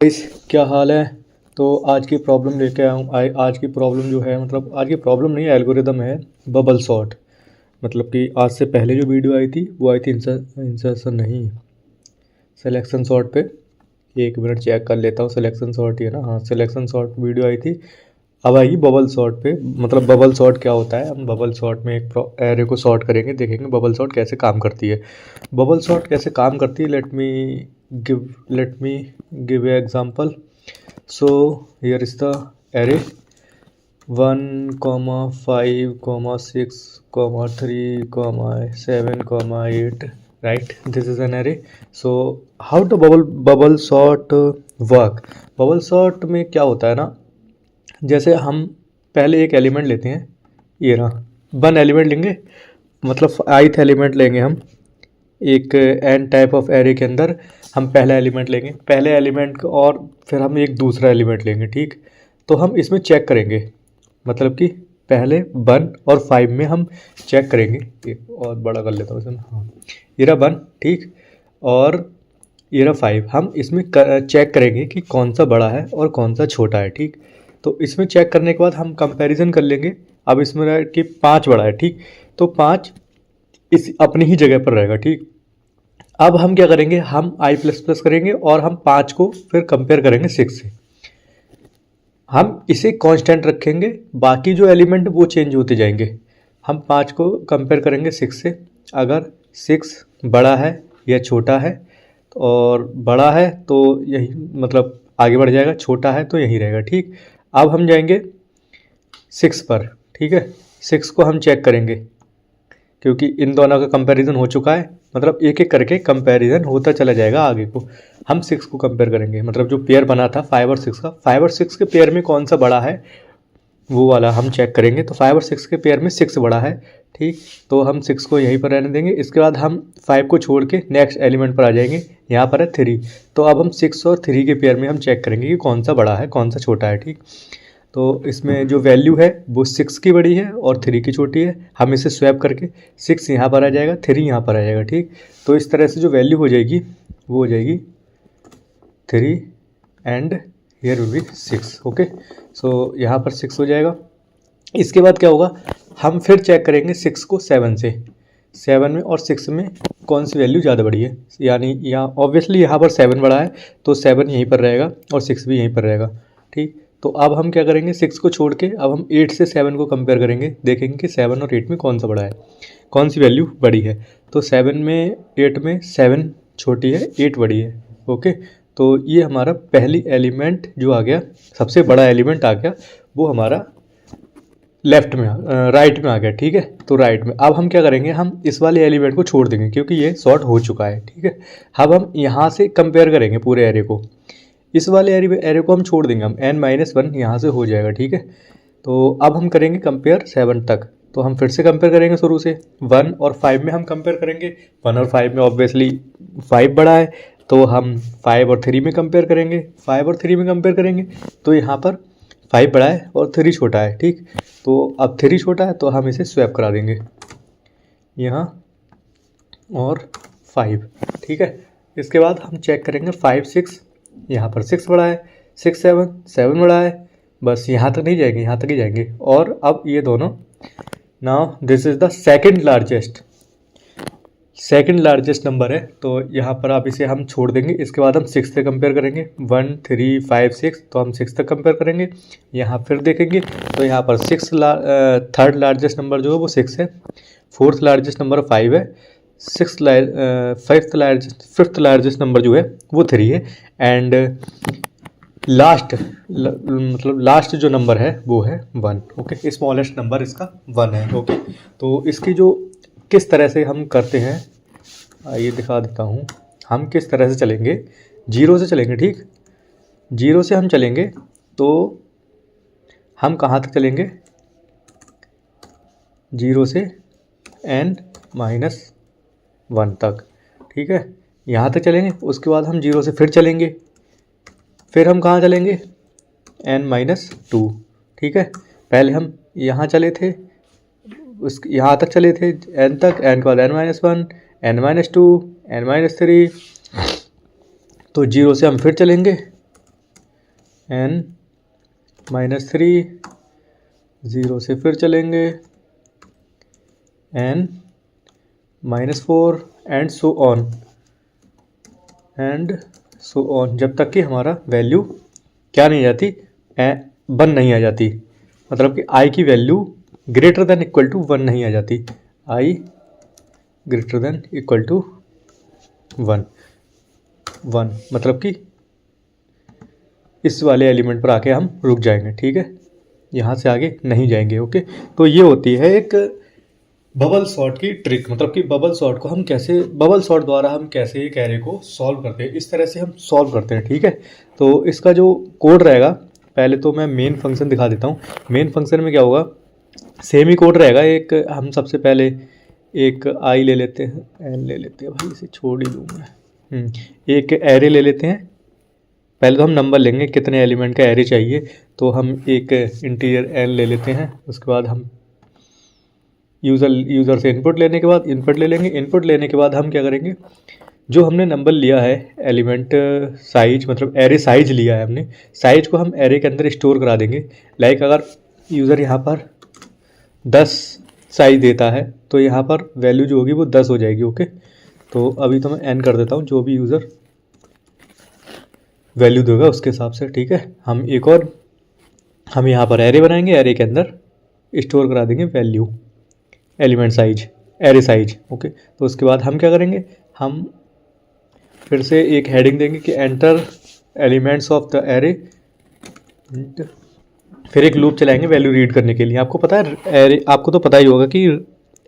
Guys, क्या हाल है। तो आज की प्रॉब्लम लेके आया हूँ। आज की प्रॉब्लम जो है, मतलब आज की प्रॉब्लम नहीं, एल्गोरिदम है बबल सॉर्ट। मतलब कि आज से पहले जो वीडियो आई थी वो आई थी इंसर्शन नहीं, सिलेक्शन सॉर्ट पे। एक मिनट चेक कर लेता हूँ, सिलेक्शन सॉर्ट ही है ना। हाँ, सिलेक्शन सॉर्ट वीडियो आई थी। अब आएगी बबल सॉर्ट पे। मतलब बबल सॉर्ट क्या होता है, हम बबल सॉर्ट में एक एरे को सॉर्ट करेंगे, देखेंगे बबल सॉर्ट कैसे काम करती है। बबल सॉर्ट कैसे काम करती है, let me give a example. So here is the array 1, 5, 6, 3, 7, 8. Right, this is an array. So how the bubble sort work? Bubble sort में क्या होता है ना, जैसे हम पहले एक एलिमेंट लेते हैं, ये रहा, वन एलिमेंट लेंगे, मतलब ith एलिमेंट लेंगे हम। एक एन टाइप ऑफ एरे के अंदर हम पहला एलिमेंट लेंगे, पहले एलिमेंट को, और फिर हम एक दूसरा एलिमेंट लेंगे। ठीक, तो हम इसमें चेक करेंगे, मतलब कि पहले 1 और 5 में हम चेक करेंगे। एक और बड़ा कर लेता हूँ इसे। हाँ, ये रहा 1, ठीक, और ये रहा 5। हम इसमें चेक करेंगे कि कौन सा बड़ा है और कौन सा छोटा है। ठीक, तो इसमें चेक करने के बाद हम कंपैरिजन कर लेंगे। अब इसमें रहा कि 5 बड़ा है, ठीक, तो 5 इस अपनी ही जगह पर रहेगा। ठीक, अब हम क्या करेंगे, हम आई प्लस प्लस करेंगे और हम 5 को फिर कंपेयर करेंगे 6 से। हम इसे कांस्टेंट रखेंगे, बाकी जो एलिमेंट वो चेंज होते जाएंगे। हम 5 को कंपेयर करेंगे 6 से। अगर 6 बड़ा है या छोटा है, और बड़ा है तो यही, मतलब आगे बढ़ जाएगा, छोटा है तो यही रहेगा। ठीक, अब हम जाएंगे 6 पर। ठीक है, 6 को हम चेक करेंगे, क्योंकि इन दोनों का कंपैरिजन हो चुका है। मतलब एक एक करके कंपैरिजन होता चला जाएगा आगे को। हम 6 को कंपेयर करेंगे, मतलब जो पेयर बना था 5 और 6 का, 5 और 6 के पेयर में कौन सा बड़ा है वो वाला हम चेक करेंगे। तो 5 और 6 के पेयर में 6 बड़ा है। ठीक, तो हम 6 को यहीं पर रहने देंगे। इसके बाद हम 5 को छोड़ के नेक्स्ट एलिमेंट पर आ जाएंगे, यहाँ पर है 3। तो अब हम 6 और 3 के पेयर में हम चेक करेंगे कि कौन सा बड़ा है कौन सा छोटा है। ठीक, तो इसमें जो वैल्यू है वो 6 की बड़ी है और 3 की छोटी है। हम इसे स्वैप करके 6 यहाँ पर आ जाएगा, 3 यहाँ पर आ जाएगा। ठीक, तो इस तरह से जो वैल्यू हो जाएगी वो हो जाएगी 3 and here will be 6। Okay, so यहाँ पर 6 हो जाएगा। इसके बाद क्या होगा, हम फिर चेक करेंगे 6 को 7 से। 7 में और 6 में कौन सी वैल्यू ज़्यादा बड़ी है, यानी यहाँ ऑब्वियसली यहाँ पर 7 बड़ा है तो 7 यहीं पर रहेगा और 6 भी यहीं पर रहेगा। ठीक, तो अब हम क्या करेंगे, 6 को छोड़ के अब हम 8 से 7 को कंपेयर करेंगे, देखेंगे कि 7 और 8 में कौन सा बड़ा है, कौन सी वैल्यू बड़ी है। तो 7 में 8 में 7 छोटी है, 8 बड़ी है। ओके, तो ये हमारा पहली एलिमेंट जो आ गया, सबसे बड़ा एलिमेंट आ गया, वो हमारा लेफ्ट में राइट में आ गया। ठीक है, तो राइट में अब हम क्या करेंगे, हम इस वाले एलिमेंट को छोड़ देंगे क्योंकि ये सॉर्ट हो चुका है। ठीक है, अब हम यहाँ से कंपेयर करेंगे पूरे एरे को। इस वाले एरे को हम छोड़ देंगे, हम n-1 यहाँ से हो जाएगा। ठीक है, तो अब हम करेंगे कंपेयर 7 तक। तो हम फिर से कंपेयर करेंगे शुरू से, 1 और 5 में हम कंपेयर करेंगे। 1 और 5 में ऑब्वियसली 5 बड़ा है, तो हम 5 और 3 में कंपेयर करेंगे। 5 और 3 में कंपेयर करेंगे तो यहाँ पर 5 बड़ा है और 3 छोटा है। ठीक, तो अब 3 छोटा है तो हम इसे स्वैप करा देंगे यहाँ और 5। ठीक है, इसके बाद हम चेक करेंगे 5, 6, यहाँ पर 6 बड़ा है, 6, 7 बड़ा है, बस यहाँ तक नहीं जाएंगे, यहाँ तक ही जाएंगे। और अब ये दोनों, now this is the second largest number है, तो यहाँ पर आप इसे हम छोड़ देंगे। इसके बाद हम 6 से कंपेयर करेंगे, 1, 3, 5, 6, तो हम 6 तक कंपेयर करेंगे। यहाँ फिर देखेंगे तो यहाँ पर थर्ड लार्जेस्ट नंबर जो है वो 6 है, फोर्थ लार्जेस्ट नंबर 5 है, फिफ्थ लार्जेस्ट नंबर जो है वो 3 है, एंड लास्ट जो नंबर है वो है 1। ओके, स्मॉलेस्ट नंबर इसका 1 है। ओके, तो इसकी जो किस तरह से हम करते हैं ये दिखा देता हूँ। हम किस तरह से चलेंगे, 0 से चलेंगे। ठीक, 0 से हम चलेंगे तो हम कहाँ तक चलेंगे, 0 से n-1 तक। ठीक है, यहाँ तक चलेंगे। उसके बाद हम 0 से फिर चलेंगे, फिर हम कहाँ चलेंगे, n-2। ठीक है, पहले हम यहाँ चले थे, उस यहाँ तक चले थे n तक, n के बाद n-1, n-2, n-3, तो 0 से हम फिर चलेंगे n -3, 0 से फिर चलेंगे n -4 एंड सो ऑन जब तक कि हमारा वैल्यू क्या नहीं आ जाती, 1 नहीं आ जाती, मतलब कि i की value greater than equal to 1 नहीं आ जाती, i greater than equal to 1 मतलब कि इस वाले एलिमेंट पर आके हम रुक जाएंगे, ठीक है, यहाँ से आगे नहीं जाएंगे। ओके, तो ये होती है एक बबल सॉर्ट की ट्रिक, मतलब कि बबल सॉर्ट द्वारा हम कैसे एक एरे को सॉल्व करते हैं, इस तरह से हम सॉल्व करते हैं, ठीक है। तो इसका जो कोड रहेगा, पहले तो मैं मेन फंक्शन दिखा देता हूँ। मेन फंक्शन में क्या होगा, सेम ही कोड रहेगा। एक हम सबसे पहले एक आई ले लेते हैं, एन ले लेते हैं, भाई इसे छोड़ ही दूँ मैं। एक एरे ले लेते हैं, पहले तो हम नंबर लेंगे कितने एलिमेंट का एरे चाहिए, तो हम एक इंटीजर एन ले लेते हैं। उसके बाद हम यूज़र से इनपुट लेने के बाद इनपुट ले लेंगे। इनपुट लेने के बाद हम क्या करेंगे, जो हमने नंबर लिया है एलिमेंट साइज, मतलब एरे साइज लिया है हमने, साइज को हम एरे के अंदर स्टोर करा देंगे। लाइक अगर यूज़र यहाँ पर 10 साइज देता है तो यहाँ पर वैल्यू जो होगी वो 10 हो जाएगी। ओके, तो अभी तो मैं एन कर देता हूँ, जो भी यूज़र वैल्यू देगा उसके हिसाब से, ठीक है। हम यहाँ पर एरे बनाएंगे, एरे के अंदर स्टोर करा देंगे value element size, array size. Okay, तो उसके बाद हम क्या करेंगे, हम फिर से एक हेडिंग देंगे कि enter elements of the array, फिर एक लूप चलाएंगे वैल्यू रीड करने के लिए। आपको पता है एरे, आपको तो पता ही होगा कि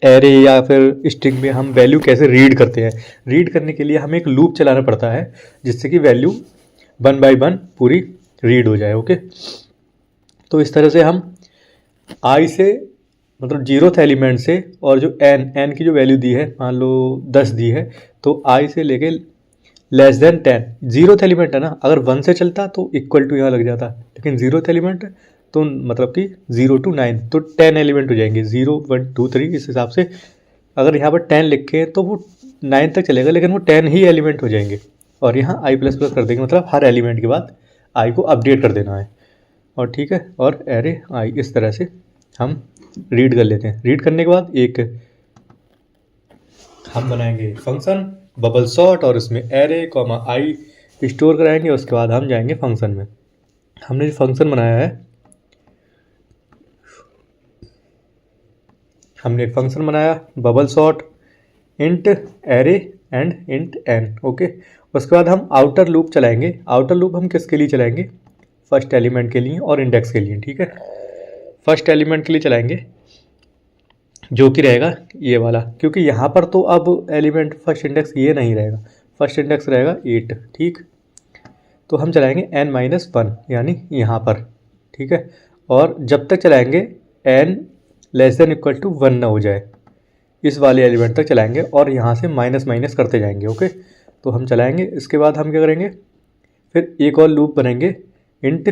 एरे या फिर स्ट्रिंग में हम वैल्यू कैसे रीड करते हैं। रीड करने के लिए हमें एक लूप चलाना पड़ता है जिससे कि वैल्यू 1 बाय 1 पूरी रीड हो जाए। ओके, तो इस तरह से हम आई से, मतलब 0th एलिमेंट से, और जो एन की जो वैल्यू दी है, मान लो 10 दी है, तो आई से लेके लेस देन 10, 0th एलिमेंट है ना, अगर 1 से चलता तो इक्वल टू यहाँ लग जाता, लेकिन 0th एलिमेंट है तो मतलब कि 0 to 9, तो 10 एलिमेंट हो जाएंगे, 0 1 2 3, इस हिसाब से अगर यहाँ पर 10 लिखे तो वो 9 तक चलेगा, लेकिन वो 10 ही एलिमेंट हो जाएंगे। और यहाँ आई प्लस प्लस कर देंगे, मतलब हर एलिमेंट के बाद आई को अपडेट कर देना है, और ठीक है, और एरे आई इस तरह से हम रीड कर लेते हैं। रीड करने के बाद एक हम बनाएंगे फंक्शन बबल सॉर्ट, और उसमें एरे कॉमा आई स्टोर कराएंगे। उसके बाद हम जाएंगे फंक्शन में। हमने जो फंक्शन बनाया है, हमने एक फंक्शन बनाया bubble sort int array and int n. Okay, उसके बाद हम आउटर लूप चलाएंगे। आउटर लूप हम किसके लिए चलाएंगे, फर्स्ट एलिमेंट के लिए और इंडेक्स के लिए, ठीक है। फर्स्ट एलिमेंट के लिए चलाएंगे जो कि रहेगा ये वाला, क्योंकि यहाँ पर तो अब एलिमेंट फर्स्ट इंडेक्स ये नहीं रहेगा, फर्स्ट इंडेक्स रहेगा 8, ठीक। तो हम चलाएंगे n-1 यानी यहाँ पर, ठीक है। और जब तक चलाएंगे n less than equal to 1 ना हो जाए, इस वाले एलिमेंट तक चलाएंगे, और यहाँ से माइनस माइनस करते जाएंगे। ओके, तो हम चलाएंगे। इसके बाद हम क्या करेंगे, फिर एक और लूप बनाएंगे इंट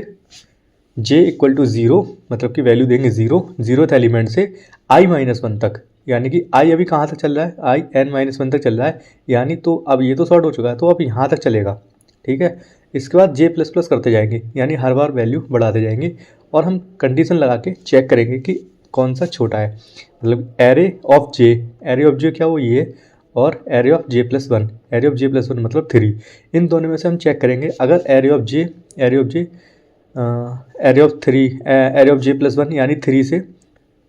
j इक्वल टू 0, मतलब कि वैल्यू देंगे 0th एलिमेंट से i-1 तक, यानी कि i अभी कहाँ तक चल रहा है, i n-1 तक चल रहा है, यानी तो अब ये तो शॉर्ट हो चुका है, तो अब यहाँ तक चलेगा, ठीक है। इसके बाद j प्लस प्लस करते जाएंगे, यानी हर बार वैल्यू बढ़ाते जाएंगे, और हम कंडीशन लगा के चेक करेंगे कि कौन सा छोटा है, मतलब एरे ऑफ जे क्या वो ये, और array of j plus 1, array of j plus 1 मतलब 3, इन दोनों में से हम चेक करेंगे। अगर array of j array of j plus 1 यानी 3 से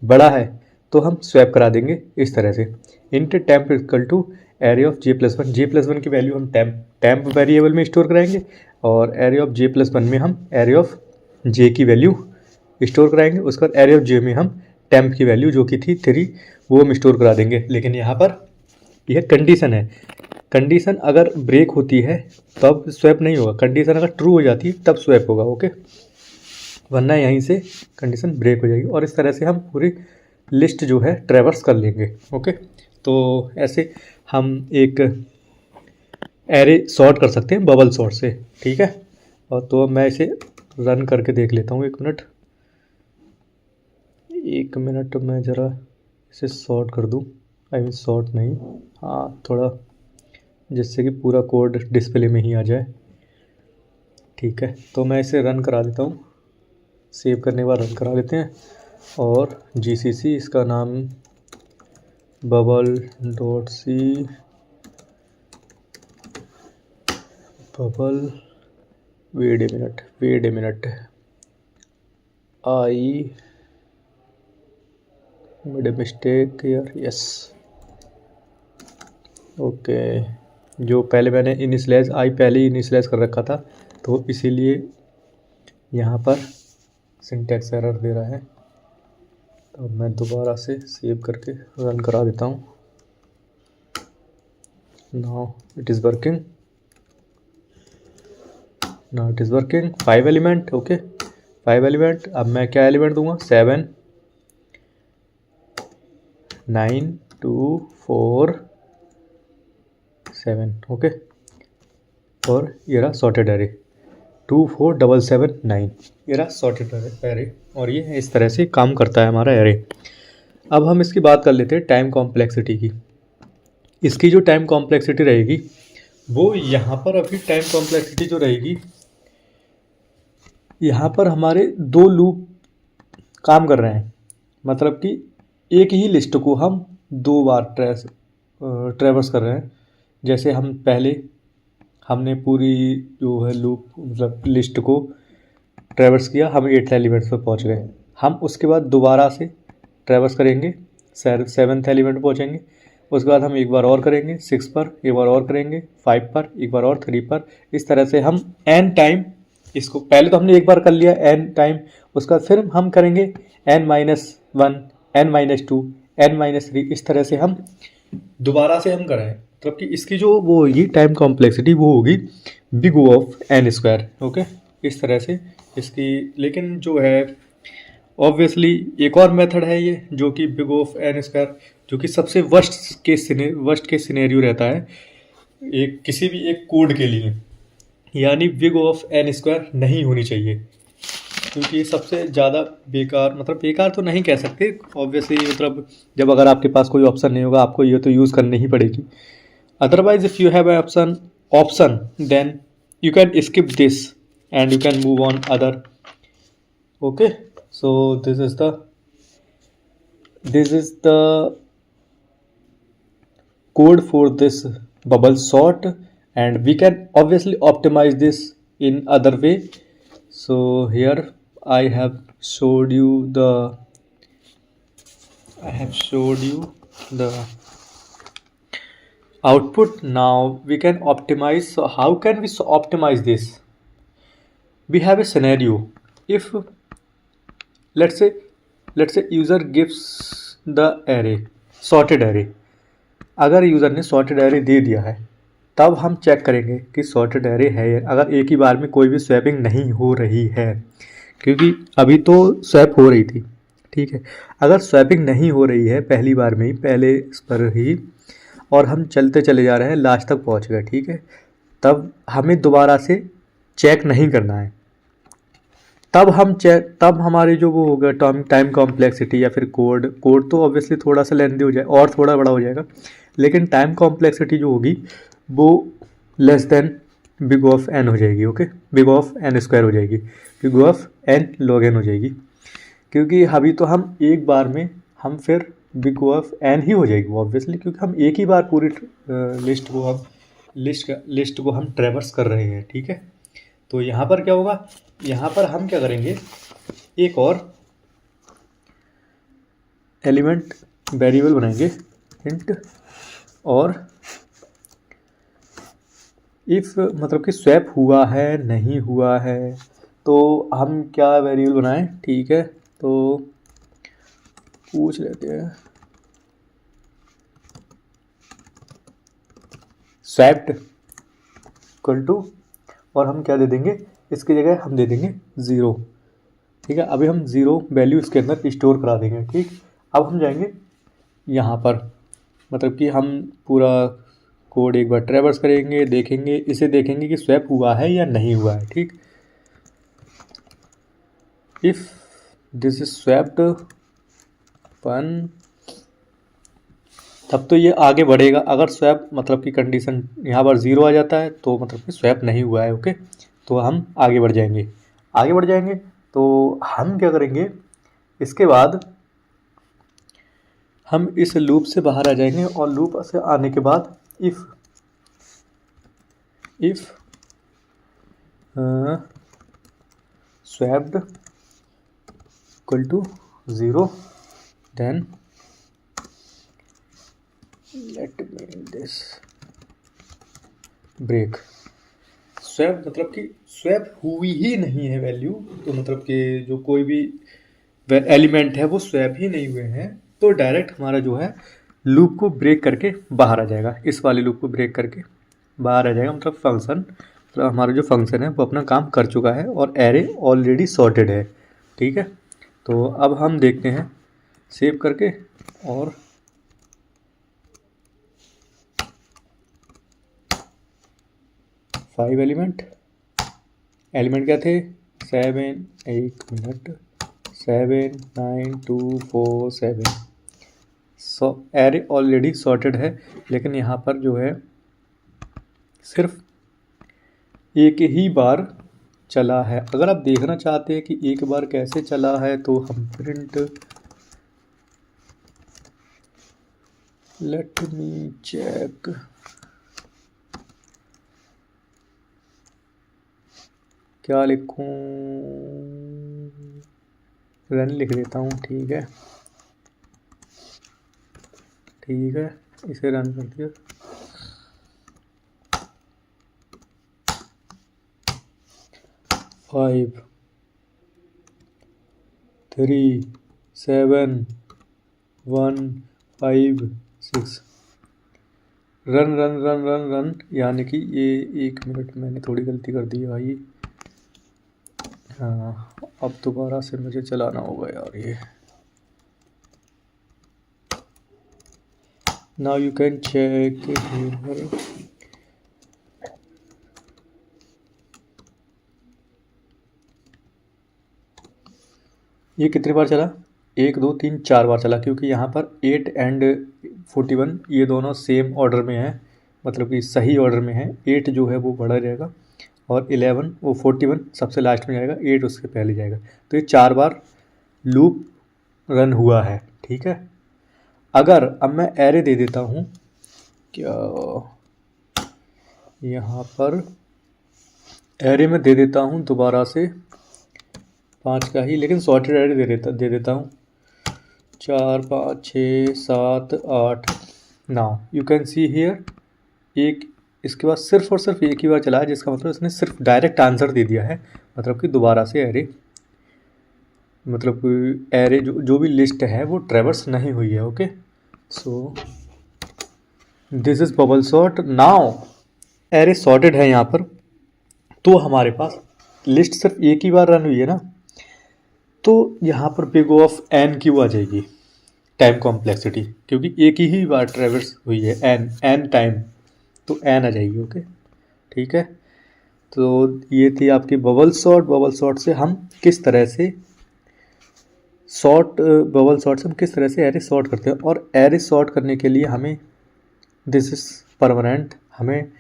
बड़ा है तो हम स्वैप करा देंगे इस तरह से, int temp equal to array of j plus 1 की वैल्यू हम टेम्प वेरिएबल में स्टोर कराएंगे, और एरे ऑफ j प्लस 1 में हम एरे ऑफ j की वैल्यू स्टोर कराएंगे। उसके बाद एरे ऑफ j में हम टेम्प की वैल्यू जो कि थी 3 वो हम स्टोर करा देंगे। लेकिन यहाँ पर यह कंडीशन है, कंडीशन अगर ब्रेक होती है तब स्वैप नहीं होगा, कंडीशन अगर ट्रू हो जाती है तब स्वैप होगा। ओके, वरना यहीं से कंडीशन ब्रेक हो जाएगी, और इस तरह से हम पूरी लिस्ट जो है ट्रैवर्स कर लेंगे। ओके, तो ऐसे हम एक एरे सॉर्ट कर सकते हैं बबल सॉर्ट से, ठीक है। और तो मैं इसे रन करके देख लेता हूँ, एक मिनट मैं ज़रा इसे सॉर्ट कर दूँ, आई मीन सॉर्ट नहीं, हाँ थोड़ा, जिससे कि पूरा कोड डिस्प्ले में ही आ जाए, ठीक है, तो मैं इसे रन करा देता हूँ। सेव करने के बाद रन करा देते हैं और जीसीसी इसका नाम bubble.c bubble wait a minute I made a mistake here, yes okay. जो पहले मैंने इनिशियलाइज आई पहले ही इनिशियलाइज कर रखा था, तो इसीलिए यहाँ पर सिंटैक्स एरर दे रहा है। तो मैं दोबारा से सेव करके रन करा देता हूँ। Now it is working, 5 element, okay 5 element. अब मैं क्या एलिमेंट दूंगा, 7 9 2 4 7, ओके। और ये रहा सॉर्टेड एरे 2 4 7 7 9, ये रहा सॉर्टेड एरे। और ये इस तरह से काम करता है हमारा एरे। अब हम इसकी बात कर लेते हैं टाइम कॉम्प्लेक्सिटी की। इसकी जो टाइम कॉम्प्लेक्सिटी रहेगी वो यहाँ पर, अभी टाइम कॉम्प्लेक्सिटी जो रहेगी यहाँ पर हमारे 2 लूप काम कर रहे हैं, मतलब कि एक ही लिस्ट को हम 2 बार ट्रेवर्स कर रहे हैं। जैसे हम पहले हमने पूरी जो है लूप मतलब लिस्ट को ट्रेवर्स किया, हम 8th एलिमेंट पर पहुंच गए। हम उसके बाद दोबारा से ट्रेवर्स करेंगे, 7th एलिमेंट पर पहुँचेंगे। उसके बाद हम एक बार और करेंगे 6 पर, एक बार और करेंगे 5 पर, एक बार और 3 पर। इस तरह से हम n टाइम इसको, पहले तो हमने एक बार कर लिया n टाइम, उसका फिर हम करेंगे n-1, n-2, n-3। इस तरह से हम दोबारा से हम करें, मतलब कि इसकी जो वो होगी टाइम कॉम्प्लेक्सिटी वो होगी big O of n², okay. इस तरह से इसकी, लेकिन जो है ऑब्वियसली एक और मेथड है ये, जो कि बिग O ऑफ n², जो कि सबसे वर्स्ट केस सिनेरियो रहता है एक किसी भी एक कोड के लिए, यानी बिग O ऑफ n² नहीं होनी चाहिए, क्योंकि ये सबसे ज़्यादा बेकार, मतलब बेकार तो नहीं कह सकते ऑब्वियसली, मतलब जब अगर आपके पास कोई ऑप्शन नहीं होगा आपको ये तो यूज़ करनी ही पड़ेगी। Otherwise if you have a option then you can skip this and you can move on other, okay. So this is the code for this bubble sort, and we can obviously optimize this in other way. So here I have showed you the output. Now we can optimize. So how can we optimize this? We have a scenario. If let's say user gives the array sorted array, अगर user ने sorted array दे दिया है तब हम check करेंगे कि sorted array है, अगर एक ही बार में कोई भी स्वैपिंग नहीं हो रही है, क्योंकि अभी तो स्वैप हो रही थी, ठीक है। अगर स्वैपिंग नहीं हो रही है पहली बार में ही, पहले इस पर ही, और हम चलते चले जा रहे हैं लास्ट तक पहुंच गए, ठीक है, तब हमें दोबारा से चेक नहीं करना है। तब हमारी जो वो होगा टाइम कॉम्प्लेक्सिटी या फिर कोड तो ऑब्वियसली थोड़ा सा लेंथी हो जाए और थोड़ा बड़ा हो जाएगा, लेकिन टाइम कॉम्प्लेक्सिटी जो होगी वो less than big O of n हो जाएगी, okay. Big O of n² हो जाएगी, big O of n log n हो जाएगी, क्योंकि अभी तो हम एक बार में हम फिर बिग O ऑफ n ही हो जाएगी ऑब्वियसली, क्योंकि हम एक ही बार पूरी लिस्ट को हम ट्रेवर्स कर रहे हैं, ठीक है। तो यहाँ पर क्या होगा, यहाँ पर हम क्या करेंगे, एक और एलिमेंट वेरिएबल बनाएंगे इंट, और इफ़ मतलब कि स्वैप हुआ है नहीं हुआ है तो हम क्या वेरिएबल बनाएं, ठीक है। तो पूछ लेते हैं स्वैप्ड इक्वल टू, और हम क्या दे देंगे, इसकी जगह हम दे देंगे 0, ठीक है। अभी हम 0 वैल्यू इसके अंदर स्टोर करा देंगे, ठीक। अब हम जाएंगे यहाँ पर, मतलब कि हम पूरा कोड एक बार ट्रेवर्स करेंगे, देखेंगे, इसे देखेंगे कि स्वैप हुआ है या नहीं हुआ है, ठीक। इफ़ दिस इज स्वैप्ड 1, तब तो ये आगे बढ़ेगा। अगर स्वैप मतलब कि कंडीशन यहाँ पर 0 आ जाता है तो मतलब कि स्वैप नहीं हुआ है, ओके। तो हम आगे बढ़ जाएंगे। तो हम क्या करेंगे, इसके बाद हम इस लूप से बाहर आ जाएंगे और लूप से आने के बाद if swapped equal to 0, then let me this break। Swap मतलब कि स्वैप हुई ही नहीं है वैल्यू, तो मतलब कि जो कोई भी एलिमेंट है वो स्वैप ही नहीं हुए हैं, तो डायरेक्ट हमारा जो है लूप को ब्रेक करके बाहर आ जाएगा। इस वाले लूप को ब्रेक करके बाहर आ जाएगा, मतलब फंक्शन, मतलब हमारा जो फंक्शन है वो अपना काम कर चुका है और एरे ऑलरेडी सॉर्टेड है। ठीक है, तो अब हम देखते हैं सेव करके, और फाइव एलिमेंट क्या थे, 7, 7 9 2 4 7। सो एरे ऑलरेडी सॉर्टेड है, लेकिन यहाँ पर जो है सिर्फ एक ही बार चला है। अगर आप देखना चाहते हैं कि एक बार कैसे चला है, तो हम प्रिंट, लेट मी चेक, क्या लिखूं, रन लिख देता हूँ। ठीक है, इसे रन कर दिया। फाइव 3 7 1 5 6 रन, यानी कि ये 1 मिनट, मैंने थोड़ी गलती कर दी भाई। हाँ, अब दोबारा से मुझे चलाना होगा यार ये। Now you can check here. ये कितनी बार चला, 1 2 3 4 बार चला, क्योंकि यहाँ पर 8 एंड 41 ये दोनों सेम ऑर्डर में है, मतलब कि सही ऑर्डर में है। 8 जो है वो बड़ा रहेगा और 11 वो 41 सबसे लास्ट में जाएगा, 8 उसके पहले जाएगा। तो ये 4 बार लूप रन हुआ है। ठीक है, अगर अब मैं एरे दे देता हूँ, क्या यहाँ पर एरे में दे देता हूँ दोबारा से 5 का ही, लेकिन सॉर्टेड एरे दे देता हूँ 4 5 6 7 8। Now you can see here, एक इसके बाद सिर्फ और सिर्फ एक ही बार चला है, जिसका मतलब इसने सिर्फ डायरेक्ट आंसर दे दिया है, मतलब कि दोबारा से एरे, मतलब एरे जो भी लिस्ट है वो ट्रेवर्स नहीं हुई है। Okay, so this is bubble sort. Now array sorted है यहाँ पर, तो हमारे पास लिस्ट सिर्फ एक ही बार रन हुई है ना, तो यहाँ पर big O of n q आ जाएगी, टाइम कॉम्प्लेक्सिटी, क्योंकि एक ही बार ट्रेवर्स हुई है एन टाइम, तो एन आ जाएगी। ओके, ठीक है, तो ये थी आपकी बबल सॉर्ट से हम किस तरह से बबल सॉर्ट से हम किस तरह से एरे सॉर्ट करते हैं। और एरे सॉर्ट करने के लिए हमें, दिस इज परमानेंट, हमें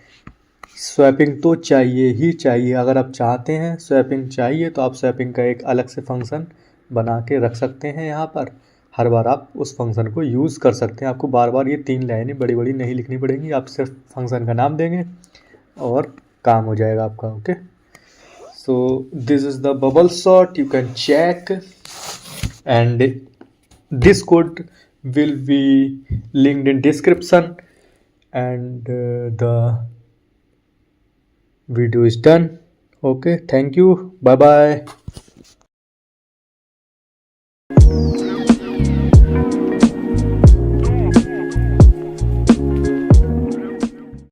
स्वैपिंग तो चाहिए ही चाहिए। अगर आप चाहते हैं स्वैपिंग चाहिए, तो आप स्वैपिंग का एक अलग से फंक्शन बना के रख सकते हैं। यहाँ पर हर बार आप उस फंक्शन को यूज़ कर सकते हैं। आपको बार बार ये 3 लाइनें बड़ी बड़ी नहीं लिखनी पड़ेंगी, आप सिर्फ फंक्शन का नाम देंगे और काम हो जाएगा आपका। Okay, so this is the bubble sort, you can check, and this code will be linked in description, and the video is done. Okay, thank you, bye bye.